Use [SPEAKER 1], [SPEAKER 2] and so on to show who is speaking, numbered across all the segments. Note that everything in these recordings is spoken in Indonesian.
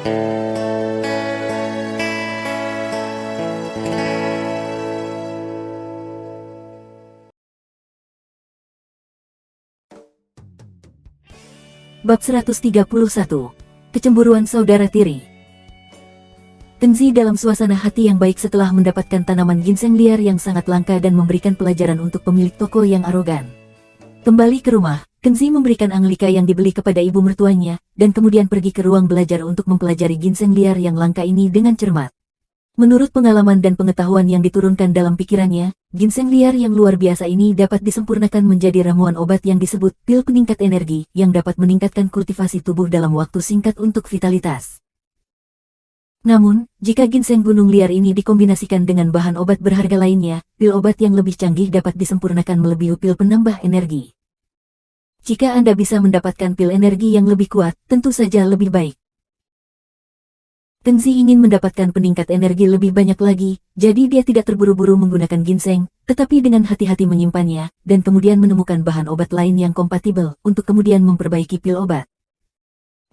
[SPEAKER 1] Bab 131. Kecemburuan Saudara Tiri. Kenzi dalam suasana hati yang baik setelah mendapatkan tanaman ginseng liar yang sangat langka dan memberikan pelajaran untuk pemilik toko yang arogan. Kembali ke rumah, Kenzi memberikan anglika yang dibeli kepada ibu mertuanya, dan kemudian pergi ke ruang belajar untuk mempelajari ginseng liar yang langka ini dengan cermat. Menurut pengalaman dan pengetahuan yang diturunkan dalam pikirannya, ginseng liar yang luar biasa ini dapat disempurnakan menjadi ramuan obat yang disebut pil peningkat energi yang dapat meningkatkan kultivasi tubuh dalam waktu singkat untuk vitalitas. Namun, jika ginseng gunung liar ini dikombinasikan dengan bahan obat berharga lainnya, pil obat yang lebih canggih dapat disempurnakan melebihi pil penambah energi. Jika Anda bisa mendapatkan pil energi yang lebih kuat, tentu saja lebih baik. Kenzi ingin mendapatkan peningkat energi lebih banyak lagi, jadi dia tidak terburu-buru menggunakan ginseng, tetapi dengan hati-hati menyimpannya, dan kemudian menemukan bahan obat lain yang kompatibel, untuk kemudian memperbaiki pil obat.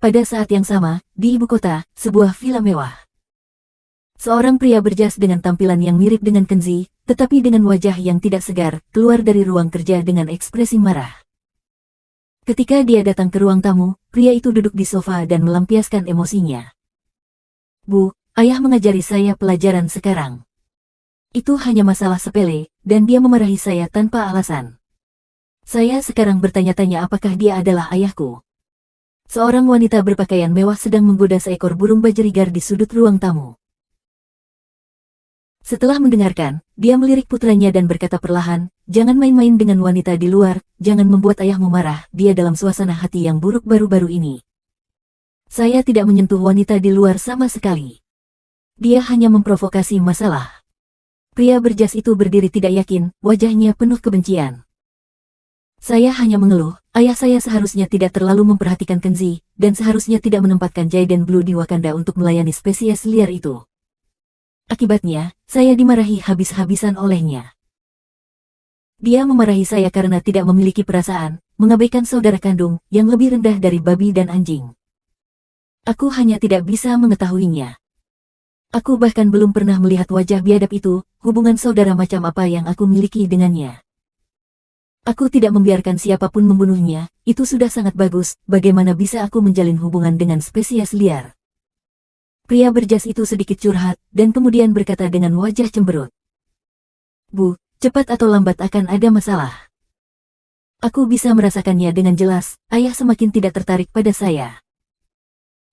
[SPEAKER 1] Pada saat yang sama, di ibu kota, sebuah villa mewah. Seorang pria berjas dengan tampilan yang mirip dengan Kenzi, tetapi dengan wajah yang tidak segar, keluar dari ruang kerja dengan ekspresi marah. Ketika dia datang ke ruang tamu, pria itu duduk di sofa dan melampiaskan emosinya. "Bu, ayah mengajari saya pelajaran sekarang. Itu hanya masalah sepele, dan dia memarahi saya tanpa alasan. Saya sekarang bertanya-tanya apakah dia adalah ayahku." Seorang wanita berpakaian mewah sedang menggoda seekor burung bajerigar di sudut ruang tamu. Setelah mendengarkan, dia melirik putranya dan berkata perlahan, "Jangan main-main dengan wanita di luar, jangan membuat ayahmu marah." Dia dalam suasana hati yang buruk baru-baru ini. "Saya tidak menyentuh wanita di luar sama sekali. Dia hanya memprovokasi masalah." Pria berjas itu berdiri tidak yakin, wajahnya penuh kebencian. "Saya hanya mengeluh, ayah saya seharusnya tidak terlalu memperhatikan Kenzi, dan seharusnya tidak menempatkan Jaiden Blue di Wakanda untuk melayani spesies liar itu. Akibatnya, saya dimarahi habis-habisan olehnya. Dia memarahi saya karena tidak memiliki perasaan, mengabaikan saudara kandung, yang lebih rendah dari babi dan anjing. Aku hanya tidak bisa mengetahuinya. Aku bahkan belum pernah melihat wajah biadab itu, hubungan saudara macam apa yang aku miliki dengannya. Aku tidak membiarkan siapapun membunuhnya, itu sudah sangat bagus, bagaimana bisa aku menjalin hubungan dengan spesies liar?" Pria berjas itu sedikit curhat, dan kemudian berkata dengan wajah cemberut. "Bu, cepat atau lambat akan ada masalah. Aku bisa merasakannya dengan jelas, ayah semakin tidak tertarik pada saya.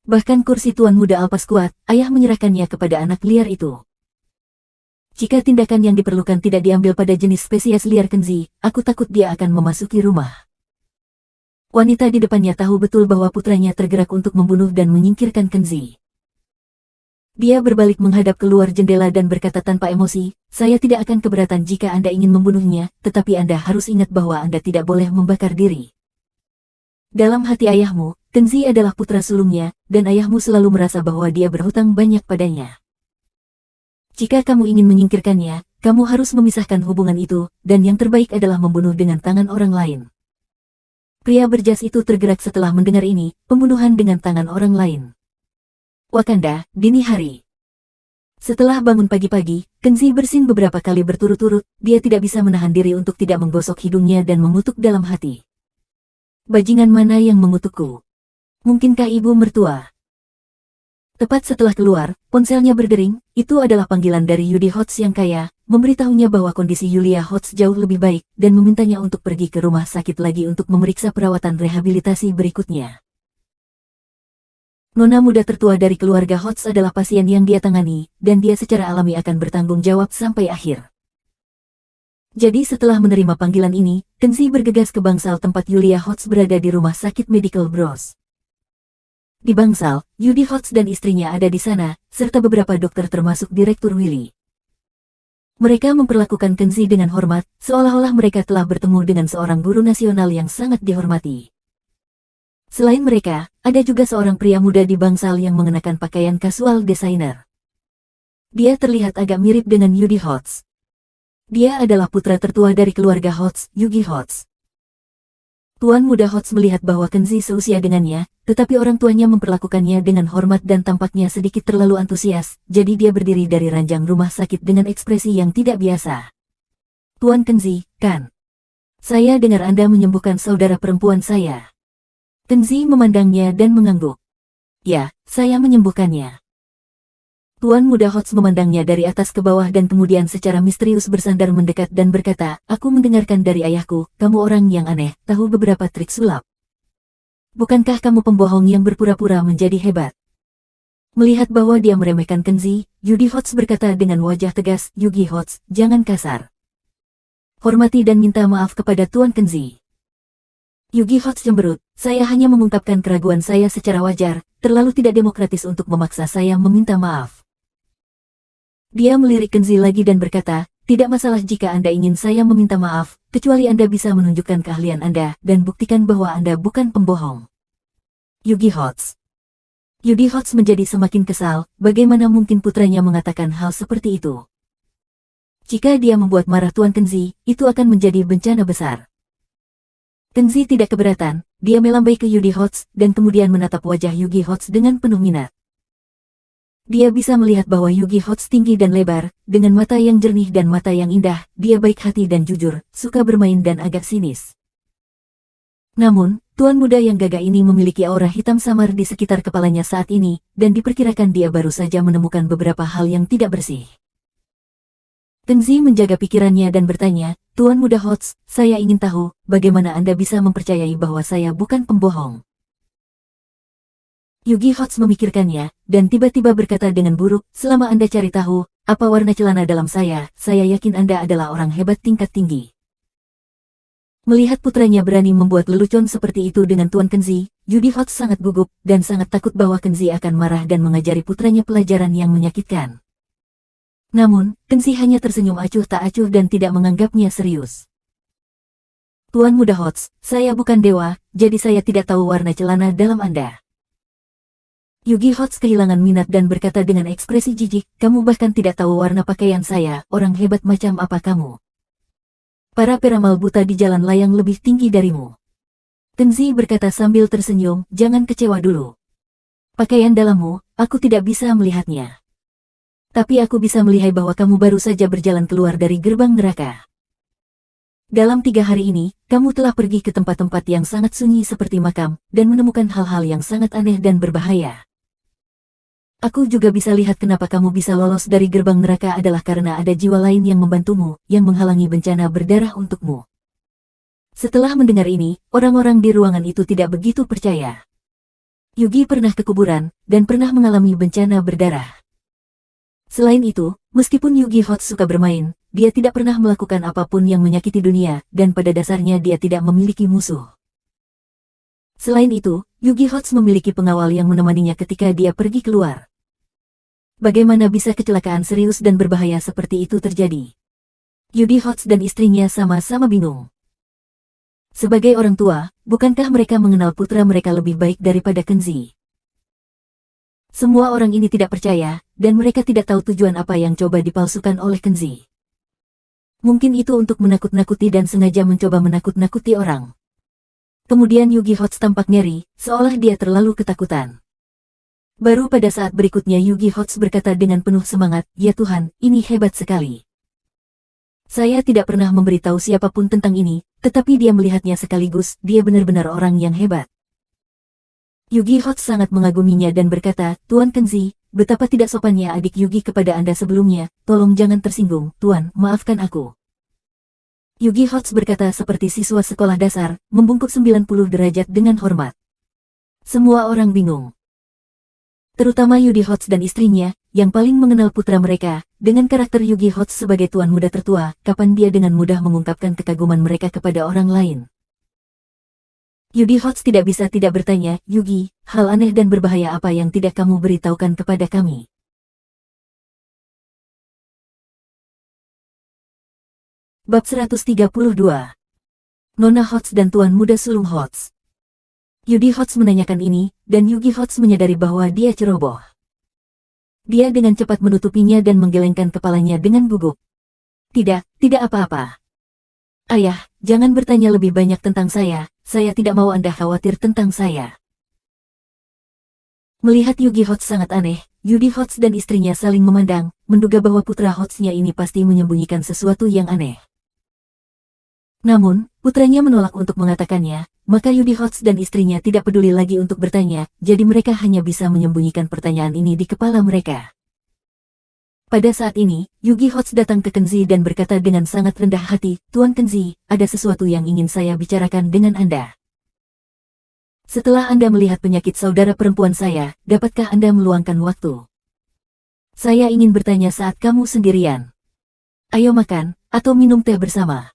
[SPEAKER 1] Bahkan kursi tuan muda Alpas kuat, ayah menyerahkannya kepada anak liar itu. Jika tindakan yang diperlukan tidak diambil pada jenis spesies liar Kenzi, aku takut dia akan memasuki rumah." Wanita di depannya tahu betul bahwa putranya tergerak untuk membunuh dan menyingkirkan Kenzi. Dia berbalik menghadap keluar jendela dan berkata tanpa emosi, "Saya tidak akan keberatan jika Anda ingin membunuhnya, tetapi Anda harus ingat bahwa Anda tidak boleh membakar diri. Dalam hati ayahmu, Kenzi adalah putra sulungnya, dan ayahmu selalu merasa bahwa dia berhutang banyak padanya. Jika kamu ingin menyingkirkannya, kamu harus memisahkan hubungan itu, dan yang terbaik adalah membunuh dengan tangan orang lain." Pria berjas itu tergerak setelah mendengar ini, pembunuhan dengan tangan orang lain. Wakanda, dini hari. Setelah bangun pagi-pagi, Kenzi bersin beberapa kali berturut-turut, dia tidak bisa menahan diri untuk tidak menggosok hidungnya dan mengutuk dalam hati. "Bajingan mana yang mengutukku? Mungkinkah ibu mertua?" Tepat setelah keluar, ponselnya berdering, itu adalah panggilan dari Yudi Hotz yang kaya, memberitahunya bahwa kondisi Yulia Hotz jauh lebih baik, dan memintanya untuk pergi ke rumah sakit lagi untuk memeriksa perawatan rehabilitasi berikutnya. Nona muda tertua dari keluarga Hotz adalah pasien yang dia tangani, dan dia secara alami akan bertanggung jawab sampai akhir. Jadi setelah menerima panggilan ini, Kenzi bergegas ke bangsal tempat Yulia Hotz berada di rumah sakit Medical Bros. Di bangsal, Yudi Hotz dan istrinya ada di sana, serta beberapa dokter termasuk Direktur Willy. Mereka memperlakukan Kenzi dengan hormat, seolah-olah mereka telah bertemu dengan seorang guru nasional yang sangat dihormati. Selain mereka, ada juga seorang pria muda di bangsal yang mengenakan pakaian kasual desainer. Dia terlihat agak mirip dengan Yudi Hotz. Dia adalah putra tertua dari keluarga Hotz, Yugi Hotz. Tuan Muda Hots melihat bahwa Kenzi seusia dengannya, tetapi orang tuanya memperlakukannya dengan hormat dan tampaknya sedikit terlalu antusias, jadi dia berdiri dari ranjang rumah sakit dengan ekspresi yang tidak biasa. Tuan Kenzi, kan? Saya dengar Anda menyembuhkan saudara perempuan saya. Kenzi memandangnya dan mengangguk. Ya, saya menyembuhkannya. Tuan Muda Hots memandangnya dari atas ke bawah dan kemudian secara misterius bersandar mendekat dan berkata, aku mendengarkan dari ayahku, kamu orang yang aneh, tahu beberapa trik sulap. Bukankah kamu pembohong yang berpura-pura menjadi hebat? Melihat bahwa dia meremehkan Kenzi, Yugi Hots berkata dengan wajah tegas, Yugi Hots, jangan kasar. Hormati dan minta maaf kepada Tuan Kenzi. Yugi Hots cemberut, saya hanya mengungkapkan keraguan saya secara wajar, terlalu tidak demokratis untuk memaksa saya meminta maaf. Dia melirik Kenzi lagi dan berkata, tidak masalah jika Anda ingin saya meminta maaf, kecuali Anda bisa menunjukkan keahlian Anda dan buktikan bahwa Anda bukan pembohong. Yugi Hots. Yugi Hots menjadi semakin kesal, bagaimana mungkin putranya mengatakan hal seperti itu. Jika dia membuat marah Tuan Kenzi, itu akan menjadi bencana besar. Kenzi tidak keberatan, dia melambai ke Yugi Hots dan kemudian menatap wajah Yugi Hots dengan penuh minat. Dia bisa melihat bahwa Yugi Hots tinggi dan lebar, dengan mata yang jernih dan mata yang indah, dia baik hati dan jujur, suka bermain dan agak sinis. Namun, tuan muda yang gagah ini memiliki aura hitam samar di sekitar kepalanya saat ini, dan diperkirakan dia baru saja menemukan beberapa hal yang tidak bersih. Kenzi menjaga pikirannya dan bertanya, Tuan Muda Hots, saya ingin tahu, bagaimana Anda bisa mempercayai bahwa saya bukan pembohong? Yugi Hots memikirkannya, dan tiba-tiba berkata dengan buruk, selama Anda cari tahu, apa warna celana dalam saya yakin Anda adalah orang hebat tingkat tinggi. Melihat putranya berani membuat lelucon seperti itu dengan Tuan Kenzi, Yugi Hots sangat gugup, dan sangat takut bahwa Kenzi akan marah dan mengajari putranya pelajaran yang menyakitkan. Namun, Kenzi hanya tersenyum acuh tak acuh dan tidak menganggapnya serius. Tuan Muda Hots, saya bukan dewa, jadi saya tidak tahu warna celana dalam Anda. Yugi Hots kehilangan minat dan berkata dengan ekspresi jijik, kamu bahkan tidak tahu warna pakaian saya, orang hebat macam apa kamu? Para peramal buta di jalan layang lebih tinggi darimu. Kenzi berkata sambil tersenyum, jangan kecewa dulu. Pakaian dalammu, aku tidak bisa melihatnya. Tapi aku bisa melihat bahwa kamu baru saja berjalan keluar dari gerbang neraka. Dalam 3 hari ini, kamu telah pergi ke tempat-tempat yang sangat sunyi seperti makam, dan menemukan hal-hal yang sangat aneh dan berbahaya. Aku juga bisa lihat kenapa kamu bisa lolos dari gerbang neraka adalah karena ada jiwa lain yang membantumu, yang menghalangi bencana berdarah untukmu. Setelah mendengar ini, orang-orang di ruangan itu tidak begitu percaya. Yugi pernah ke kuburan, dan pernah mengalami bencana berdarah. Selain itu, meskipun Yugi Hots suka bermain, dia tidak pernah melakukan apapun yang menyakiti dunia, dan pada dasarnya dia tidak memiliki musuh. Selain itu, Yugi Hots memiliki pengawal yang menemaninya ketika dia pergi keluar. Bagaimana bisa kecelakaan serius dan berbahaya seperti itu terjadi? Yugi Hots dan istrinya sama-sama bingung. Sebagai orang tua, bukankah mereka mengenal putra mereka lebih baik daripada Kenzi? Semua orang ini tidak percaya, dan mereka tidak tahu tujuan apa yang coba dipalsukan oleh Kenzi. Mungkin itu untuk menakut-nakuti dan sengaja mencoba menakut-nakuti orang. Kemudian Yugi Hots tampak ngeri, seolah dia terlalu ketakutan. Baru pada saat berikutnya Yugi Hots berkata dengan penuh semangat, ya Tuhan, ini hebat sekali. Saya tidak pernah memberitahu siapapun tentang ini, tetapi dia melihatnya sekaligus, dia benar-benar orang yang hebat. Yugi Hots sangat mengaguminya dan berkata, Tuan Kenzi, betapa tidak sopannya adik Yugi kepada Anda sebelumnya, tolong jangan tersinggung, Tuan, maafkan aku. Yugi Hots berkata seperti siswa sekolah dasar, membungkuk 90 derajat dengan hormat. Semua orang bingung. Terutama Yugi Hots dan istrinya, yang paling mengenal putra mereka, dengan karakter Yugi Hots sebagai tuan muda tertua, kapan dia dengan mudah mengungkapkan kekaguman mereka kepada orang lain. Yugi Hots tidak bisa tidak bertanya, Yugi, hal aneh dan berbahaya apa yang tidak kamu beritahukan kepada kami? Bab 132. Nona Hots dan Tuan Muda Sulung Hots. Yugi Hots menanyakan ini, dan Yugi Hots menyadari bahwa dia ceroboh. Dia dengan cepat menutupinya dan menggelengkan kepalanya dengan gugup. Tidak apa-apa. Ayah, jangan bertanya lebih banyak tentang saya saya tidak mau Anda khawatir tentang saya. Melihat Yugi Hotz sangat aneh, Yugi Hotz dan istrinya saling memandang, menduga bahwa putra Hotznya ini pasti menyembunyikan sesuatu yang aneh. Namun, putranya menolak untuk mengatakannya, maka Yugi Hotz dan istrinya tidak peduli lagi untuk bertanya, jadi mereka hanya bisa menyembunyikan pertanyaan ini di kepala mereka. Pada saat ini, Yugi Hotz datang ke Kenzi dan berkata dengan sangat rendah hati, "Tuan Kenzi, ada sesuatu yang ingin saya bicarakan dengan Anda. Setelah Anda melihat penyakit saudara perempuan saya, dapatkah Anda meluangkan waktu? Saya ingin bertanya saat kamu sendirian. Ayo makan, atau minum teh bersama."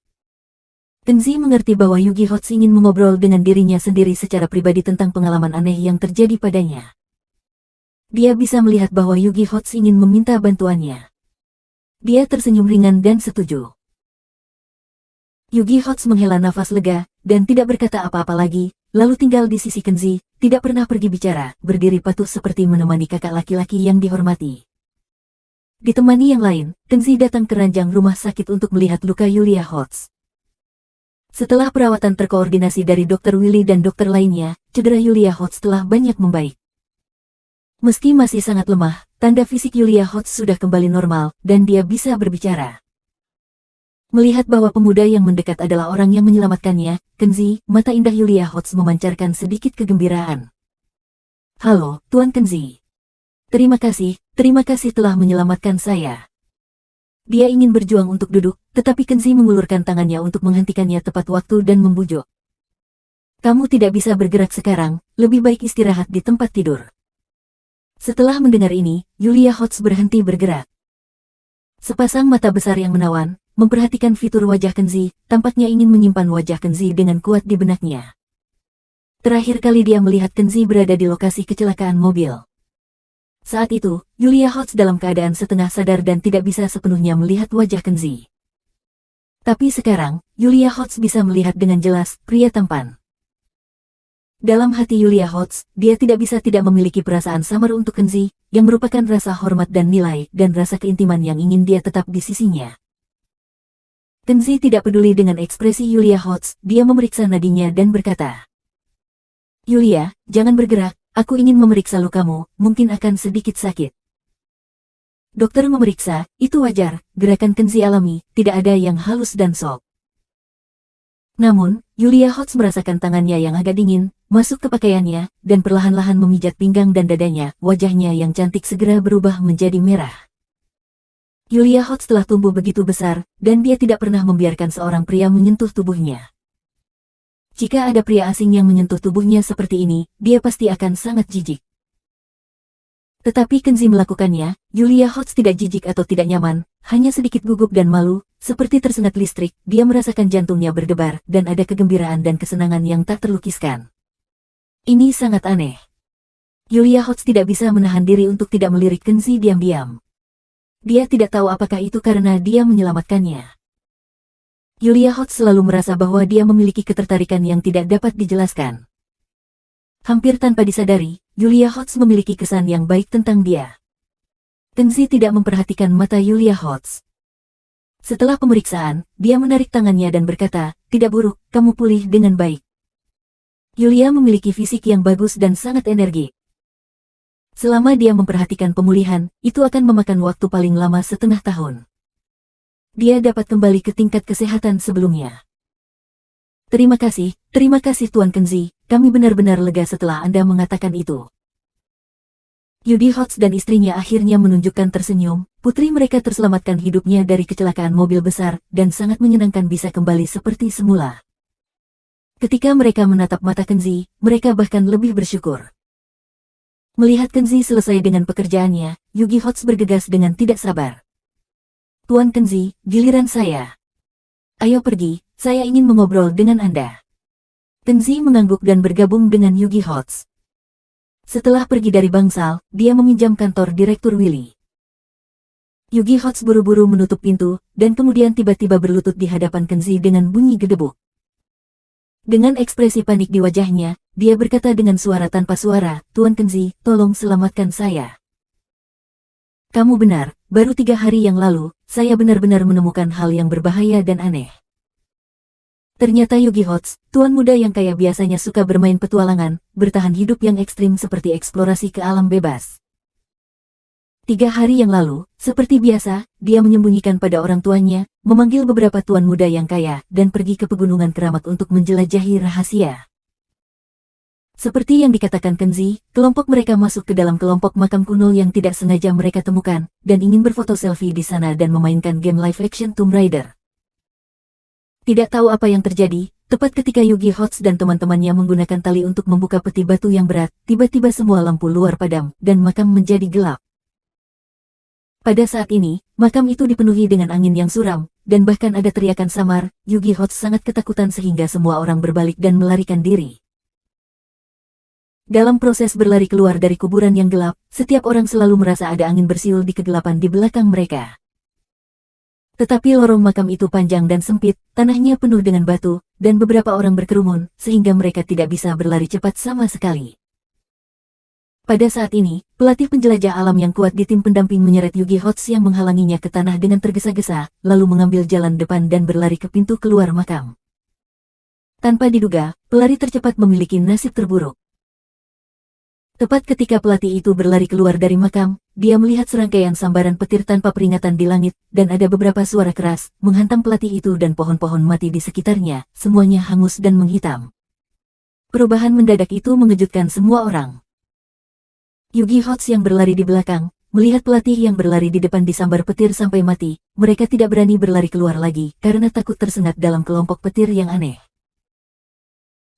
[SPEAKER 1] Kenzi mengerti bahwa Yugi Hotz ingin mengobrol dengan dirinya sendiri secara pribadi tentang pengalaman aneh yang terjadi padanya. Dia bisa melihat bahwa Yugi Hotz ingin meminta bantuannya. Dia tersenyum ringan dan setuju. Yugi Hotz menghela nafas lega, dan tidak berkata apa-apa lagi, lalu tinggal di sisi Kenzi, tidak pernah pergi bicara, berdiri patuh seperti menemani kakak laki-laki yang dihormati. Ditemani yang lain, Kenzi datang ke ranjang rumah sakit untuk melihat luka Yulia Hotz. Setelah perawatan terkoordinasi dari Dr. Willy dan dokter lainnya, cedera Yulia Hotz telah banyak membaik. Meski masih sangat lemah, tanda fisik Yulia Hotz sudah kembali normal, dan dia bisa berbicara. Melihat bahwa pemuda yang mendekat adalah orang yang menyelamatkannya, Kenzi, mata indah Yulia Hotz memancarkan sedikit kegembiraan. "Halo, Tuan Kenzi. Terima kasih telah menyelamatkan saya." Dia ingin berjuang untuk duduk, tetapi Kenzi mengulurkan tangannya untuk menghentikannya tepat waktu dan membujuk. "Kamu tidak bisa bergerak sekarang, lebih baik istirahat di tempat tidur." Setelah mendengar ini, Yulia Hotz berhenti bergerak. Sepasang mata besar yang menawan, memperhatikan fitur wajah Kenzi, tampaknya ingin menyimpan wajah Kenzi dengan kuat di benaknya. Terakhir kali dia melihat Kenzi berada di lokasi kecelakaan mobil. Saat itu, Yulia Hotz dalam keadaan setengah sadar dan tidak bisa sepenuhnya melihat wajah Kenzi. Tapi sekarang, Yulia Hotz bisa melihat dengan jelas, pria tampan. Dalam hati Yulia Hotz, dia tidak bisa tidak memiliki perasaan samar untuk Kenzi, yang merupakan rasa hormat dan nilai, dan rasa keintiman yang ingin dia tetap di sisinya. Kenzi tidak peduli dengan ekspresi Yulia Hotz, dia memeriksa nadinya dan berkata, "Yulia, jangan bergerak. Aku ingin memeriksa lukamu, mungkin akan sedikit sakit." Dokter memeriksa, itu wajar, gerakan Kenzi alami, tidak ada yang halus dan sok. Namun, Yulia Hotz merasakan tangannya yang agak dingin, masuk ke pakaiannya, dan perlahan-lahan memijat pinggang dan dadanya, wajahnya yang cantik segera berubah menjadi merah. Yulia Hotz telah tumbuh begitu besar, dan dia tidak pernah membiarkan seorang pria menyentuh tubuhnya. Jika ada pria asing yang menyentuh tubuhnya seperti ini, dia pasti akan sangat jijik. Tetapi Kenzi melakukannya, Yulia Hotz tidak jijik atau tidak nyaman, hanya sedikit gugup dan malu, seperti tersengat listrik, dia merasakan jantungnya berdebar, dan ada kegembiraan dan kesenangan yang tak terlukiskan. Ini sangat aneh. Yulia Hotz tidak bisa menahan diri untuk tidak melirik Kenzi diam-diam. Dia tidak tahu apakah itu karena dia menyelamatkannya. Yulia Hotz selalu merasa bahwa dia memiliki ketertarikan yang tidak dapat dijelaskan. Hampir tanpa disadari, Yulia Hotz memiliki kesan yang baik tentang dia. Kenzi tidak memperhatikan mata Yulia Hotz. Setelah pemeriksaan, dia menarik tangannya dan berkata, "Tidak buruk, kamu pulih dengan baik." Yulia memiliki fisik yang bagus dan sangat energik. Selama dia memperhatikan pemulihan, itu akan memakan waktu paling lama setengah tahun. Dia dapat kembali ke tingkat kesehatan sebelumnya. Terima kasih Tuan Kenzi, kami benar-benar lega setelah Anda mengatakan itu." Yugi Hotz dan istrinya akhirnya menunjukkan tersenyum, putri mereka terselamatkan hidupnya dari kecelakaan mobil besar, dan sangat menyenangkan bisa kembali seperti semula. Ketika mereka menatap mata Kenzi, mereka bahkan lebih bersyukur. Melihat Kenzi selesai dengan pekerjaannya, Yugi Hotz bergegas dengan tidak sabar. "Tuan Kenzi, giliran saya. Ayo pergi, saya ingin mengobrol dengan Anda." Kenzi mengangguk dan bergabung dengan Yugi Hotz. Setelah pergi dari bangsal, dia meminjam kantor Direktur Willy. Yugi Hotz buru-buru menutup pintu, dan kemudian tiba-tiba berlutut di hadapan Kenzi dengan bunyi gedebuk. Dengan ekspresi panik di wajahnya, dia berkata dengan suara tanpa suara, "Tuan Kenzi, tolong selamatkan saya. Kamu benar, baru 3 hari yang lalu, saya benar-benar menemukan hal yang berbahaya dan aneh." Ternyata Yugi Hots, tuan muda yang kaya biasanya suka bermain petualangan, bertahan hidup yang ekstrim seperti eksplorasi ke alam bebas. 3 hari yang lalu, seperti biasa, dia menyembunyikan pada orang tuanya, memanggil beberapa tuan muda yang kaya, dan pergi ke pegunungan keramat untuk menjelajahi rahasia. Seperti yang dikatakan Kenzi, kelompok mereka masuk ke dalam kelompok makam kuno yang tidak sengaja mereka temukan, dan ingin berfoto selfie di sana dan memainkan game live action Tomb Raider. Tidak tahu apa yang terjadi, tepat ketika Yugi Hots dan teman-temannya menggunakan tali untuk membuka peti batu yang berat, tiba-tiba semua lampu luar padam, dan makam menjadi gelap. Pada saat ini, makam itu dipenuhi dengan angin yang suram, dan bahkan ada teriakan samar. Yugi Hots sangat ketakutan sehingga semua orang berbalik dan melarikan diri. Dalam proses berlari keluar dari kuburan yang gelap, setiap orang selalu merasa ada angin bersiul di kegelapan di belakang mereka. Tetapi lorong makam itu panjang dan sempit, tanahnya penuh dengan batu, dan beberapa orang berkerumun, sehingga mereka tidak bisa berlari cepat sama sekali. Pada saat ini, pelatih penjelajah alam yang kuat di tim pendamping menyeret Yugi Hots yang menghalanginya ke tanah dengan tergesa-gesa, lalu mengambil jalan depan dan berlari ke pintu keluar makam. Tanpa diduga, pelari tercepat memiliki nasib terburuk. Tepat ketika pelatih itu berlari keluar dari makam, dia melihat serangkaian sambaran petir tanpa peringatan di langit, dan ada beberapa suara keras, menghantam pelatih itu dan pohon-pohon mati di sekitarnya, semuanya hangus dan menghitam. Perubahan mendadak itu mengejutkan semua orang. Yugi Hots yang berlari di belakang, melihat pelatih yang berlari di depan disambar petir sampai mati, mereka tidak berani berlari keluar lagi, karena takut tersengat dalam kelompok petir yang aneh.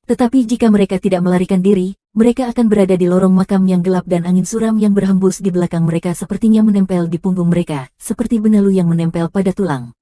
[SPEAKER 1] Tetapi jika mereka tidak melarikan diri, mereka akan berada di lorong makam yang gelap dan angin suram yang berhembus di belakang mereka sepertinya menempel di punggung mereka, seperti benalu yang menempel pada tulang.